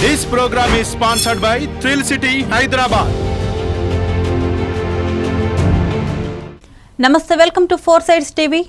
This program is sponsored by Thrill City, Hyderabad. Namaste, welcome to Four Sides TV.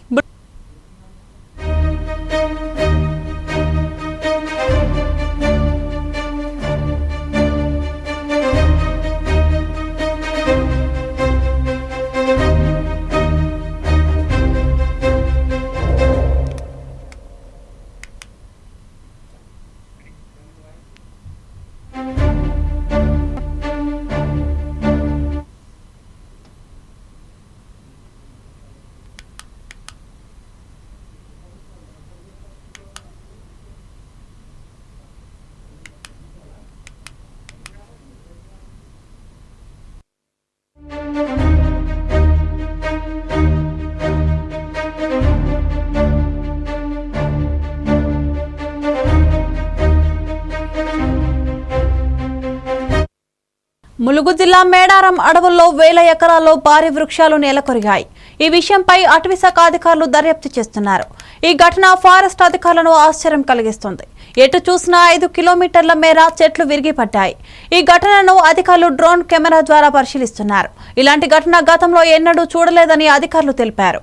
Mulugu జిల్లా మేడారం అడవుల్లో వేల ఎకరాల్లో భారీ వృక్షాలు నేలకొరిగాయి. ఈ విషయంపై అటవీ శాఖ అధికారులు దర్యాప్తు చేస్తున్నారు. ఈ ఘటన ఫారెస్ట్ అధికారులను ఆశ్చర్యం కలిగిస్తుంది. ఎటు చూసినా 5 కిలోమీటర్ల మేర చెట్లు విరిగిపడ్డాయి. ఈ ఘటనను అధికారులు డ్రోన్ కెమెరా ద్వారా పరిశీలిస్తున్నారు. ఇలాంటి ఘటన గతంలో ఎన్నడూ చూడలేదని అధికారులు తెలిపారు.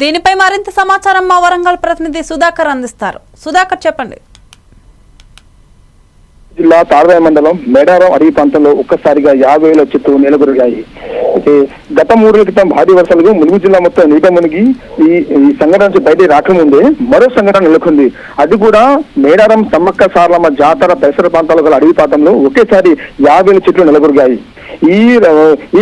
దీనిపై మరింత సమాచారం మా వరంగల్ ప్రతినిధి సుధాకర్ అందిస్తారు. సుధాకర్, చెప్పండి. జిల్లా తాడవాయి మండలం మేడారం అడవి ప్రాంతంలో ఒక్కసారిగా 50,000 చెట్లు నేలకొరిగాయి. అయితే గత 3 రోజుల క్రితం భారీ వర్షాలకు ములుగు జిల్లా మొత్తం నీట మునిగి ఈ సంఘటన నుంచి బయట రాకముందే మరో సంఘటన నెలకొంది. అది కూడా మేడారం సమ్మక్క సారలమ్మ జాతర పరిసర ప్రాంతాలు గల అడవి ప్రాంతంలో ఒకేసారి 50,000 చెట్లు నెలకొరిగాయి. ఈ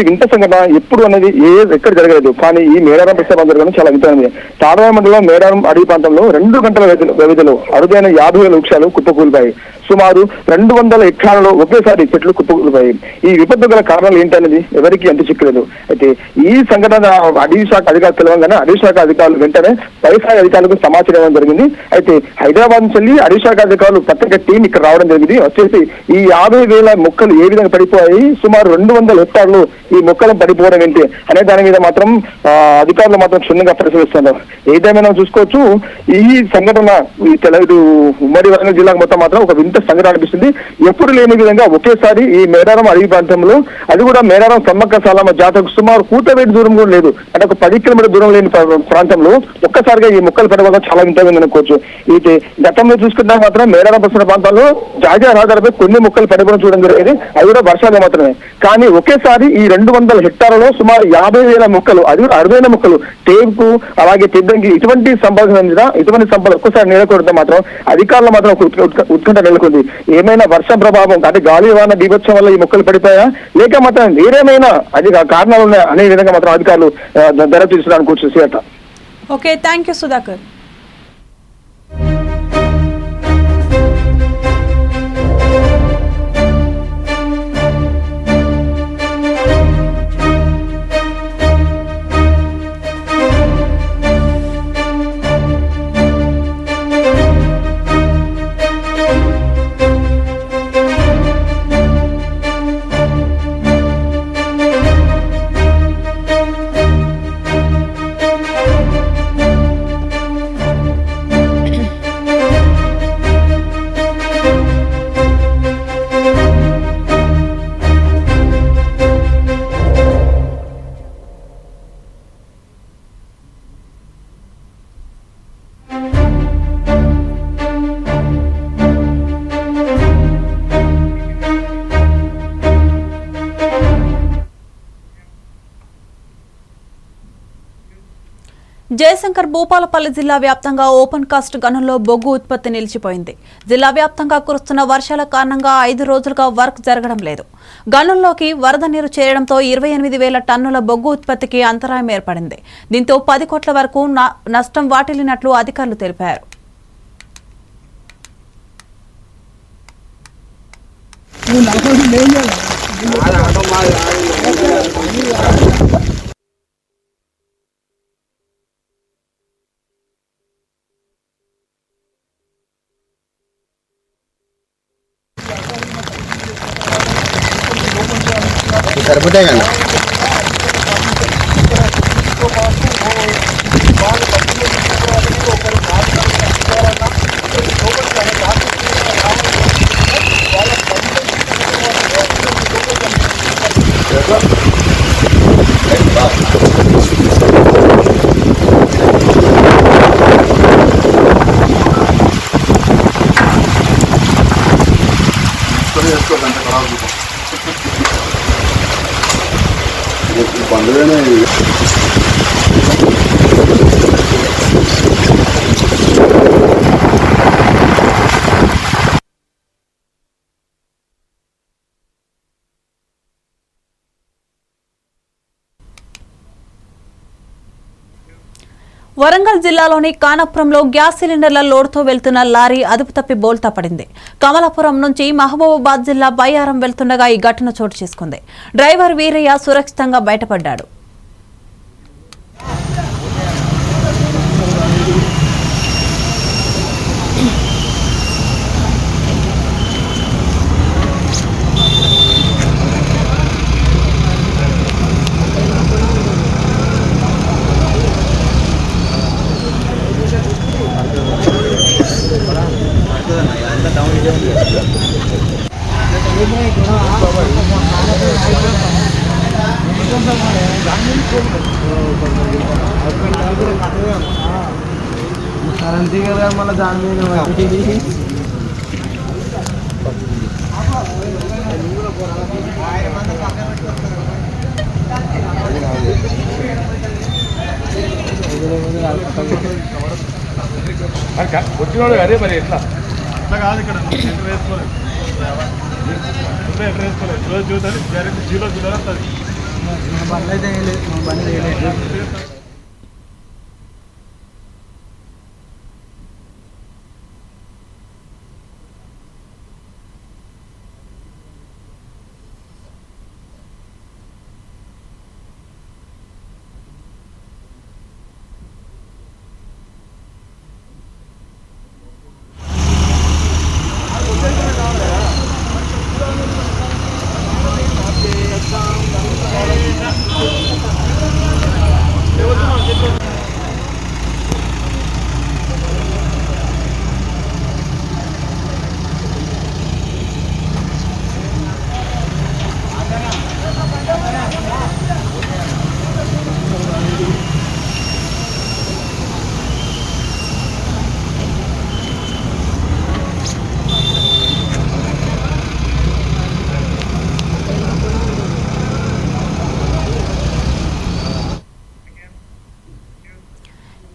వింత సంఘటన ఎప్పుడు అనేది ఎక్కడ జరగలేదు. కానీ ఈ మేడారం పరిసర ప్రాంతాలు చాలా వింతమైనది. తాడవాయి మండలం మేడారం అడవి ప్రాంతంలో 2 గంటల వ్యవధిలో అరుదైన 50,000 వృక్షాలు కుప్పకూలిపాయి. సుమారు 200 ఎకరాలలో ఒకేసారి చెట్లు కుప్పకూలిపాయి. ఈ విపత్తు గల కారణాలు ఏంటనేది ఎవరికి అంతు చిక్కలేదు. అయితే ఈ సంఘటన అడవి శాఖ అధికారులు తెలవగానే అడవి శాఖ అధికారులు వెంటనే పైస్థాయి అధికారులకు సమాచారం ఇవ్వడం జరిగింది. అయితే హైదరాబాద్ నుంచి వెళ్ళి అడవి శాఖ అధికారులు ప్రత్యేక టీం ఇక్కడ రావడం జరిగింది. వచ్చేసి ఈ 50,000 మొక్కలు ఏ విధంగా పడిపోయాయి, సుమారు 200 హెక్టార్లు ఈ మొక్కలు పడిపోవడం ఏంటి అనే దాని మీద మాత్రం అధికారులు మాత్రం క్షుణ్ణంగా పరిశీలిస్తున్నారు. ఏదేమైనా చూసుకోవచ్చు, ఈ సంఘటన ఉమ్మడి వరంగల్ జిల్లాకు మొత్తం మాత్రం ఒక వింత సంఘటన అనిపిస్తుంది. ఎప్పుడు లేని విధంగా ఒకేసారి ఈ మేడారం అడవి ప్రాంతంలో, అది కూడా మేడారం సమ్మక్క సారలమ్మ జాతరకు సుమారు కూతవేటి దూరం కూడా లేదు, అంటే ఒక 10 కిలోమీటర్ దూరం లేని ప్రాంతంలో ఒక్కసారిగా ఈ మొక్కలు పడవడం చాలా వింతగా అనుకోవచ్చు. అయితే గతంలో చూసుకుంటే మాత్రం మేడారం పరిసర ప్రాంతాల్లో జాతీయ రహదారిపై కొన్ని మొక్కలు పడిపోవడం చూడడం జరిగేది. అవి కూడా వర్షాలు మాత్రమే. కానీ ఒకేసారి ఈ 200 హెక్టార్లలో సుమారు 50,000 మొక్కలు, అది కూడా అరుదైన మొక్కలు, టేకు అలాగే తెద్దంకి ఇటువంటి సంపద ఒక్కసారి నెలకొడితే మాత్రం అధికారులు మాత్రం ఉత్కంఠ నెలకొంది. ఏమైనా వర్షం ప్రభావం అంటే గాలి వాన బీభత్సం వల్ల ఈ మొక్కలు పడిపోయా, లేక మాత్రం వేరేమైనా అది కారణాలు ఉన్నాయా అనే విధంగా మాత్రం అధికారులు దర్యాప్తు చేస్తున్నారు కూర్చొని. Okay, thank you Sudhakar. Jayashankar Bhupalpally జిల్లా వ్యాప్తంగా ఓపెన్ కాస్ట్ గనుల్లో బొగ్గు ఉత్పత్తి నిలిచిపోయింది. జిల్లా వ్యాప్తంగా కురుస్తున్న వర్షాల కారణంగా 5 రోజులుగా వర్క్ జరగడం లేదు. గనుల్లోకి వరద నీరు చేరడంతో 28,000 టన్నుల బొగ్గు ఉత్పత్తికి అంతరాయం ఏర్పడింది. దీంతో 10 కోట్ల వరకు నష్టం వాటిల్లినట్లు అధికారులు తెలిపారు. సరిపోతాయి కదా. పండుగనే వరంగల్ జిల్లాలోని కానపురంలో గ్యాస్ సిలిండర్ల లోడ్తో వెళ్తున్న లారీ అదుపు తప్పి బోల్తా పడింది. కమలాపురం నుంచి మహబూబాబాద్ జిల్లా బయ్యారం వెళ్తుండగా ఈ ఘటన చోటు చేసుకుంది. డ్రైవర్ వీరయ్య సురక్షితంగా బయటపడ్డాడు. మన దాని మీద వచ్చినోడు అదే మరి ఎట్లా అట్లా కాదు. ఇక్కడ వేసుకోలేదు వేసుకోలేదు రోజు చూడాలి డైరెక్ట్ జీలో చూడాలి. బండి అయితే బండి వేయలేదు.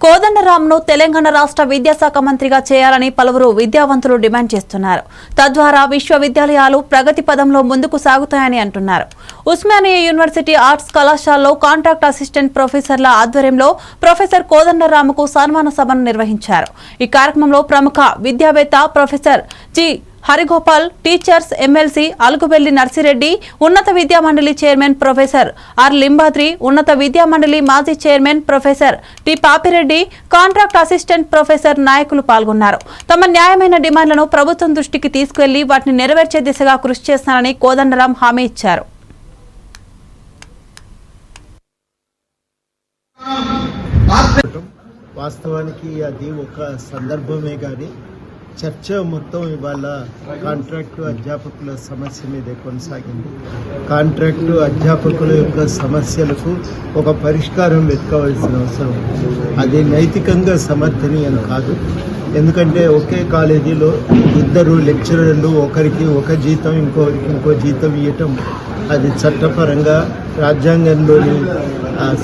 కోదండరాంను తెలంగాణ రాష్ట్ర విద్యాశాఖ మంత్రిగా చేయాలని పలువురు విద్యావంతులు డిమాండ్ చేస్తున్నారు. తద్వారా విశ్వవిద్యాలయాలు ప్రగతి పదంలో ముందుకు సాగుతాయని అంటున్నారు. ఉస్మానియా యూనివర్సిటీ ఆర్ట్స్ కళాశాలలో కాంట్రాక్ట్ అసిస్టెంట్ ప్రొఫెసర్ల ఆధ్వర్యంలో ప్రొఫెసర్ కోదండరాంకు సన్మాన సభను నిర్వహించారు. ఈ కార్యక్రమంలో ప్రముఖ విద్యావేత్త professor G Harigopal, teachers MLC Alugubelli Narsireddy, ఉన్నత విద్యామండలి చైర్మన్ ప్రొఫెసర్ ఆర్ లింబాద్రి, ఉన్నత విద్యామండలి మాజీ chairman professor T Papireddy, contract assistant professor నాయకులు పాల్గొన్నారు. తమ న్యాయమైన డిమాండ్లను ప్రభుత్వం దృష్టికి తీసుకువెళ్లి వాటిని నెరవేర్చే దిశగా కృషి చేస్తానని కోదండరాం హామీ ఇచ్చారు. వాస్తవానికి అది ఒక సందర్భమే కానీ చర్చ మొత్తం ఇవాళ కాంట్రాక్టు అధ్యాపకుల సమస్య మీదే కొనసాగింది. కాంట్రాక్టు అధ్యాపకుల యొక్క సమస్యలకు ఒక పరిష్కారం వెతకవలసిన అవసరం. అది నైతికంగా సమర్థనీయం కాదు. ఎందుకంటే ఒకే కాలేజీలో ఇద్దరు లెక్చరర్లు ఒకరికి ఒక జీతం ఇంకొకరికి ఇంకో జీతం ఇవ్వటం అది చట్టపరంగా రాజ్యాంగంలోని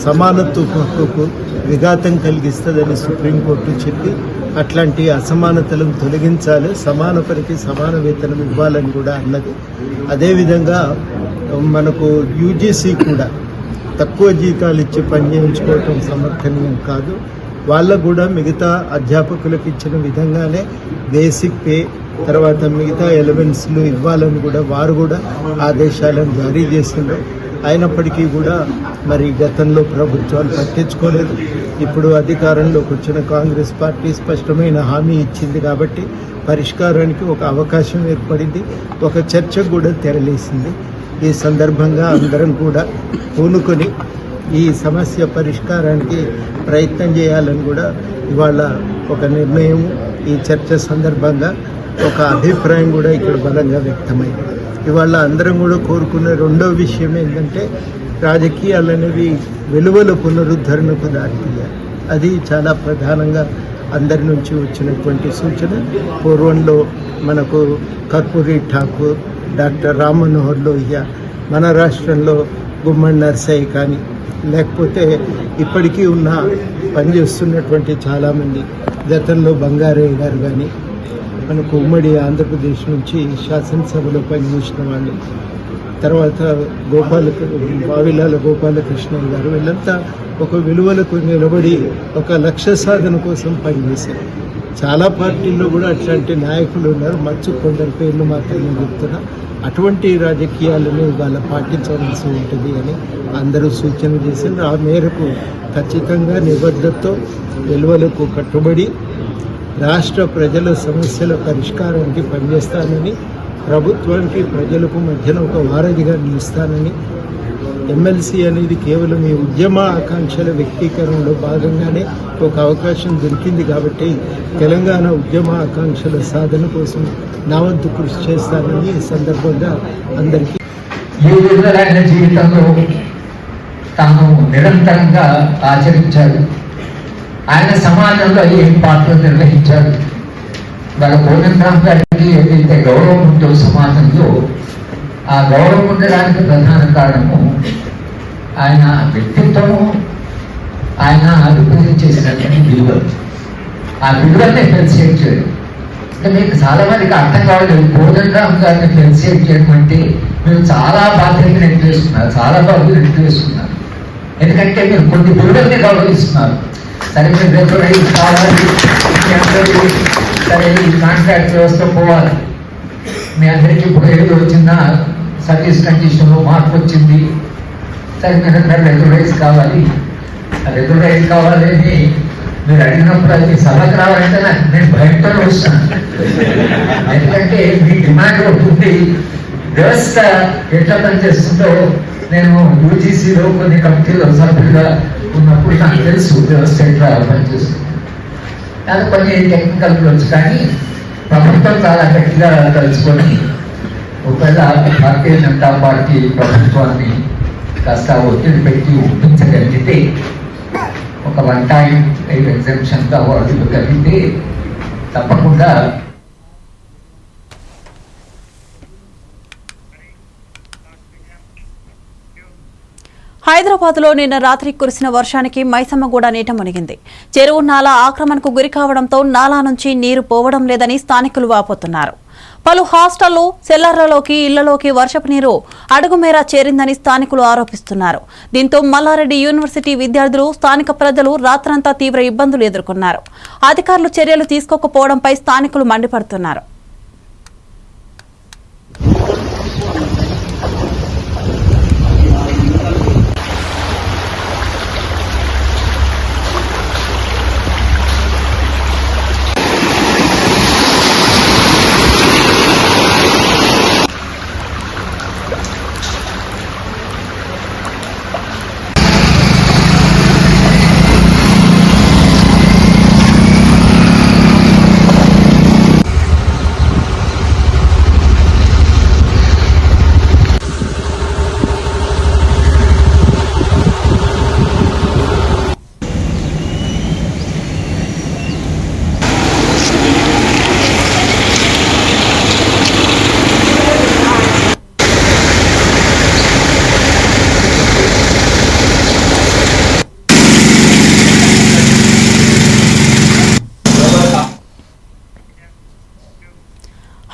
సమానత్వ హక్కుకు విఘాతం కలిగిస్తుందని సుప్రీంకోర్టు చెప్పి అట్లాంటి అసమానతలను తొలగించాలి, సమాన పనికి సమాన వేతనం ఇవ్వాలని కూడా అన్నది. అదేవిధంగా మనకు యూజీసీ కూడా తక్కువ జీతాలు ఇచ్చి పనిచేయించుకోవటం సమర్థనీయం కాదు. వాళ్ళకు కూడా మిగతా అధ్యాపకులకు ఇచ్చిన విధంగానే బేసిక్ పే తర్వాత మిగతా ఎలిమెంట్స్లు ఇవ్వాలని కూడా వారు కూడా ఆదేశాలను జారీ చేసిండ్రు. అయినప్పటికీ కూడా మరి గతంలో ప్రభుత్వాలు పట్టించుకోలేదు. ఇప్పుడు అధికారంలోకి వచ్చిన కాంగ్రెస్ పార్టీ స్పష్టమైన హామీ ఇచ్చింది కాబట్టి పరిష్కారానికి ఒక అవకాశం ఏర్పడింది, ఒక చర్చకు కూడా తెరలేసింది. ఈ సందర్భంగా అందరం కూడా పూనుకొని ఈ సమస్య పరిష్కారానికి ప్రయత్నం చేయాలని కూడా ఇవాళ ఒక నిర్ణయం, ఈ చర్చ సందర్భంగా ఒక అభిప్రాయం కూడా ఇక్కడ బలంగా వ్యక్తమైంది. ఇవాళ అందరం కూడా కోరుకున్న రెండో విషయం ఏంటంటే రాజకీయాలు అనేవి విలువల పునరుద్ధరణకు దారితీయాలి. అది చాలా ప్రధానంగా అందరి నుంచి వచ్చినటువంటి సూచన. పూర్వంలో మనకు కర్పూరి ఠాకూర్, డాక్టర్ రామ్ మనోహర్ లోహియా, మన రాష్ట్రంలో గుమ్మడి నర్సయ్య కానీ, లేకపోతే ఇప్పటికీ ఉన్న పనిచేస్తున్నటువంటి చాలామంది, గతంలో బంగారయ్య గారు కానీ, మనకు ఉమ్మడి ఆంధ్రప్రదేశ్ నుంచి శాసనసభలో పనిచేసిన వాళ్ళు, తర్వాత వావిలాల గోపాలకృష్ణ గారు, వీళ్ళంతా ఒక విలువలకు నిలబడి ఒక లక్ష్య సాధన కోసం పనిచేశారు. చాలా పార్టీల్లో కూడా అట్లాంటి నాయకులు ఉన్నారు. కొందరి పేర్లు మాత్రమే చెప్తున్నా. అటువంటి రాజకీయాలను ఇవాళ పాటించవలసి ఉంటుంది అని అందరూ సూచన చేశారు. ఆ మేరకు ఖచ్చితంగా నిబద్ధతతో విలువలకు కట్టుబడి రాష్ట్ర ప్రజల సమస్యల పరిష్కారానికి పనిచేస్తానని, ప్రభుత్వానికి ప్రజలకు మధ్యన ఒక వారధిగా నిలుస్తానని, ఎమ్మెల్సీ అనేది కేవలం ఈ ఉద్యమ ఆకాంక్షల వ్యక్తీకరణలో భాగంగానే ఒక అవకాశం దొరికింది కాబట్టి తెలంగాణ ఉద్యమ ఆకాంక్షల సాధన కోసం నా వంతు కృషి చేస్తానని ఈ సందర్భంగా అందరికీ. ఈ విడుదలైన జీవితంలో తాను నిరంతరంగా ఆచరించాడు. ఆయన సమాజంలో ఏం పాత్ర నిర్వహించాడు. వాళ్ళ కోదండరామ్ గారికి ఏదైతే గౌరవం ఉందో సమాజంలో, ఆ గౌరవం ఉండడానికి ప్రధాన కారణము ఆయన వ్యక్తిత్వము, ఆయన రిప్రజెంట్ చేసినటువంటి విలువలు. ఆ విలువల్ని ఫెలిసియేట్ చేయడం అంటే మీకు చాలా మందికి అర్థం కావట్లేదు. కోదండరామ్ గారిని ఫెలిసియేట్ చేయడం అంటే మీరు చాలా బాధ్యతగా నెట్టు వేసుకున్నారు, చాలా బాధ్యత నెట్టు వేసుకున్నారు. ఎందుకంటే మీరు కొన్ని విలువల్ని గౌరవిస్తున్నారు. సరే మీరు రెగ్యులరైజ్ కావాలి, సరే ఈ కాంట్రాక్ట్ వ్యవస్థ పోవాలి, మీ అందరికీ ఇప్పుడు ఏదో వచ్చిన సర్వీస్ కండిషన్లో మార్పు వచ్చింది, సరే మీరు అందరూ రెగ్యులరైజ్ కావాలి. రెగ్యులరైజ్ కావాలని మీరు అడిగినప్పుడు అది సభకు రావాలంటే నేను భయంతో వస్తాను. ఎందుకంటే మీ డిమాండ్ ఉంటుంది. వ్యవస్థ ఎట్లా పనిచేస్తుందో నేను యూజీసీలో కొన్ని కమిటీలో సభ్యులుగా ఉన్నప్పుడు నాకు తెలుసు వ్యవస్థ ఎట్లా పనిచేస్తుంది. అది కొన్ని టెక్నికల్ వచ్చు, కానీ ప్రభుత్వం చాలా గట్టిగా కలుసుకొని ఒకవేళ భారతీయ జనతా పార్టీ ప్రభుత్వాన్ని కాస్త ఒత్తిడి పెట్టి ఒప్పించగలిగితే, ఒక 1 టైం ఎగ్జామ్షన్గా వాళ్ళు కలిగితే తప్పకుండా హైదరాబాద్లో నిన్న రాత్రి కురిసిన వర్షానికి మైసమ్మగూడ నీట మునిగింది. చెరువు నాలా ఆక్రమణకు గురి కావడంతో నాలా నుంచి నీరు పోవడం లేదని స్థానికులు వాపోతున్నారు. పలు హాస్టళ్లు, సెల్లర్లలోకి, ఇళ్లలోకి వర్షపు నీరు అడుగుమేర చేరిందని స్థానికులు ఆరోపిస్తున్నారు. దీంతో మల్లారెడ్డి యూనివర్సిటీ విద్యార్థులు, స్థానిక ప్రజలు రాత్రంతా తీవ్ర ఇబ్బందులు ఎదుర్కొన్నారు. అధికారులు చర్యలు తీసుకోకపోవడంపై స్థానికులు మండిపడుతున్నారు.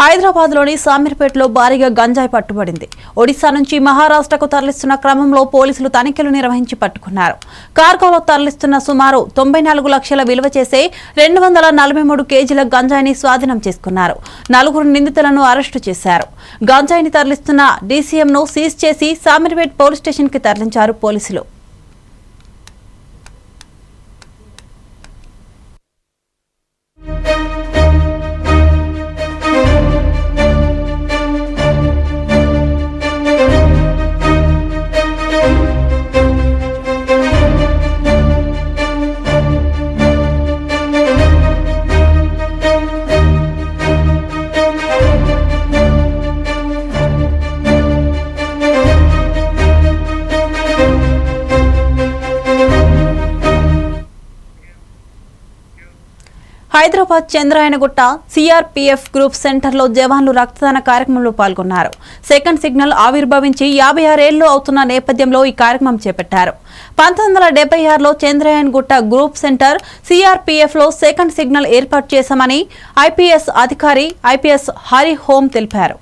హైదరాబాద్లోని సామీర్పేటలో భారీగా గంజాయి పట్టుబడింది. ఒడిశా నుంచి మహారాష్ట్రకు తరలిస్తున్న క్రమంలో పోలీసులు తనిఖీలు నిర్వహించి పట్టుకున్నారు. కార్గోలో తరలిస్తున్న సుమారు 94 లక్షల విలువ చేసే 243 కేజీల గంజాయిని స్వాధీనం చేసుకున్నారు. 4 నిందితులను అరెస్టు చేశారు. గంజాయిని తరలిస్తున్న డీసీఎంను సీజ్ చేసి సామీర్పేట్ పోలీస్ స్టేషన్కి తరలించారు పోలీసులు. హైదరాబాద్ చంద్రాయనగుట్ట సిఆర్పీఎఫ్ గ్రూప్ సెంటర్లో జవాన్లు రక్తదాన కార్యక్రమంలో పాల్గొన్నారు. సెకండ్ సిగ్నల్ ఆవిర్భవించి 56 ఏళ్లు అవుతున్న నేపథ్యంలో ఈ కార్యక్రమం చేపట్టారు. 1976లో చంద్రాయనగుట్ట గ్రూప్ సెంటర్ సిఆర్పీఎఫ్లో సెకండ్ సిగ్నల్ ఏర్పాటు చేశామని ఐపీఎస్ అధికారి ఐపీఎస్ హరి హోం తెలిపారు.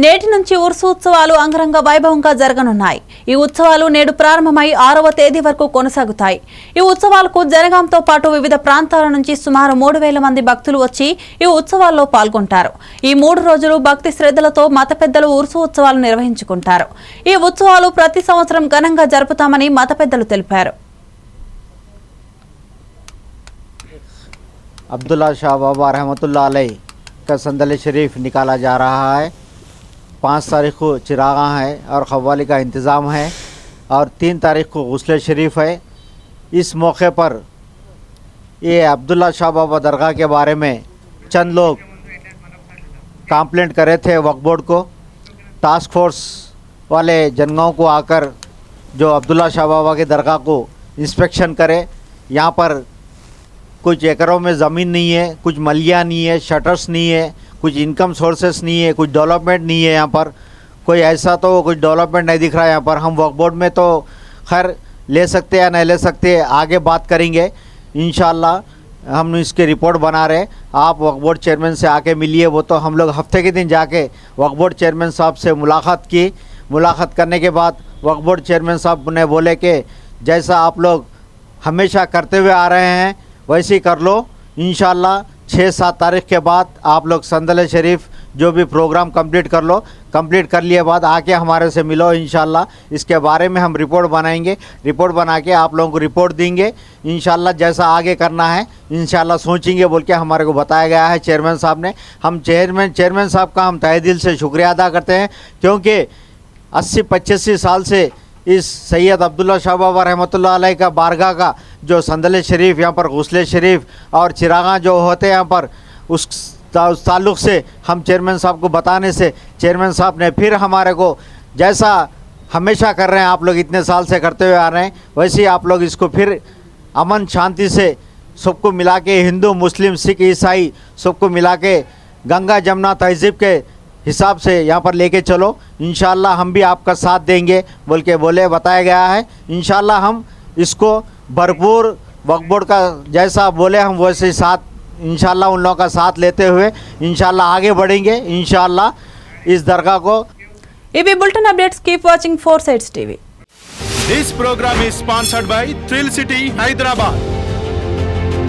నేటి నుంచి ఉర్సు ఉత్సవాలు అంగరంగ వైభవంగా జరగనున్నాయి. ఈ ఉత్సవాలు నేడు ప్రారంభమై 6వ తేదీ వరకు కొనసాగుతాయి. ఈ ఉత్సవాలకు జనగాంతో పాటు వివిధ ప్రాంతాల నుంచి సుమారు 3000 మంది భక్తులు వచ్చి ఈ ఉత్సవాల్లో పాల్గొంటారు. ఈ 3 రోజులు భక్తి శ్రద్ధలతో మత పెద్దలు ఉర్సు ఉత్సవాలు నిర్వహించుకుంటారు. ఈ ఉత్సవాలు ప్రతి సంవత్సరం ఘనంగా జరుపుతామని మత పెద్దలు తెలిపారు. अब्दुल्ला शाह बाबा रहमतुल्लाह अलैह का संदल शरीफ निकाला जा रहा है. 5 तारीख को चिरागा है और खवाली का इंतज़ाम है और 3 तारीख को गुस्ल शरीफ है. इस मौके पर ये अब्दुल्ला शाह बाबा दरगाह के बारे में चंद लोग कंप्लेंट करे थे वक्फ बोर्ड को. टास्क फोर्स वाले जनगांव को आकर जो अब्दुल्ला शाह बाबा की दरगाह को इंस्पेक्शन करे. यहाँ पर कुछ एकड़ों में ज़मीन नहीं है, कुछ मलिया नहीं है, शटर्स नहीं है, कुछ इनकम सोर्सेस नहीं है, कुछ डेवलपमेंट नहीं है. यहाँ पर कोई ऐसा तो कुछ डेवलपमेंट नहीं दिख रहा है. यहाँ पर हम वक्फ बोर्ड में तो खैर ले सकते या नहीं ले सकते आगे बात करेंगे इंशाल्लाह. हम इसकी रिपोर्ट बना रहे. आप वक्फ बोर्ड चेयरमैन से आके मिलिए. वो तो हम लोग हफ्ते के दिन जाके वक्फ बोर्ड चेयरमैन साहब से मुलाकात की. मुलाकात करने के बाद वक्फ बोर्ड चेयरमैन साहब ने बोले कि जैसा आप लोग हमेशा करते हुए आ रहे हैं वैसे ही कर लो. इंशाल्लाह 6-7 तारीख के बाद आप लोग संदल शरीफ जो भी प्रोग्राम कंप्लीट कर लो. कंप्लीट कर लिए बाद आके हमारे से मिलो इंशाल्लाह. इसके बारे में हम रिपोर्ट बनाएंगे. रिपोर्ट बना के आप लोगों को रिपोर्ट देंगे इंशाल्लाह. जैसा आगे करना है इंशाल्लाह सोचेंगे बोल के हमारे को बताया गया है चेयरमैन साहब ने. हम चेयरमैन साहब का हम तहे दिल से शुक्रिया अदा करते हैं क्योंकि 80-85 साल से इस सैयद अब्दुल्ला शाह बाबा रहमतुल्लाह अलैह का बारगाह का जो संदल शरीफ यहाँ पर गुस्ले शरीफ और चिरागा जो होते हैं यहाँ पर उस ताल्लुक़ से हम चेयरमैन साहब को बताने से चेयरमैन साहब ने फिर हमारे को जैसा हमेशा कर रहे हैं आप लोग इतने साल से करते हुए आ रहे हैं वैसे ही आप लोग इसको फिर अमन शांति से सबको मिला के हिंदू मुस्लिम सिख ईसाई सबको मिला के गंगा जमुना तहज़ीब के हिसाब से यहाँ पर लेके चलो. इंशाल्लाह हम भी आपका साथ देंगे बोल के बताया गया है. इंशाल्लाह हम इसको भरपूर वक्फ बोर्ड का जैसा बोले हम वैसे साथ इंशाल्लाह उन लोगों का साथ लेते हुए इंशाल्लाह आगे बढ़ेंगे. इंशाल्लाह इस दरगाह को EB Bulletin Updates. Keep watching 4 Sides TV. This program is sponsored by Thrill City, Hyderabad.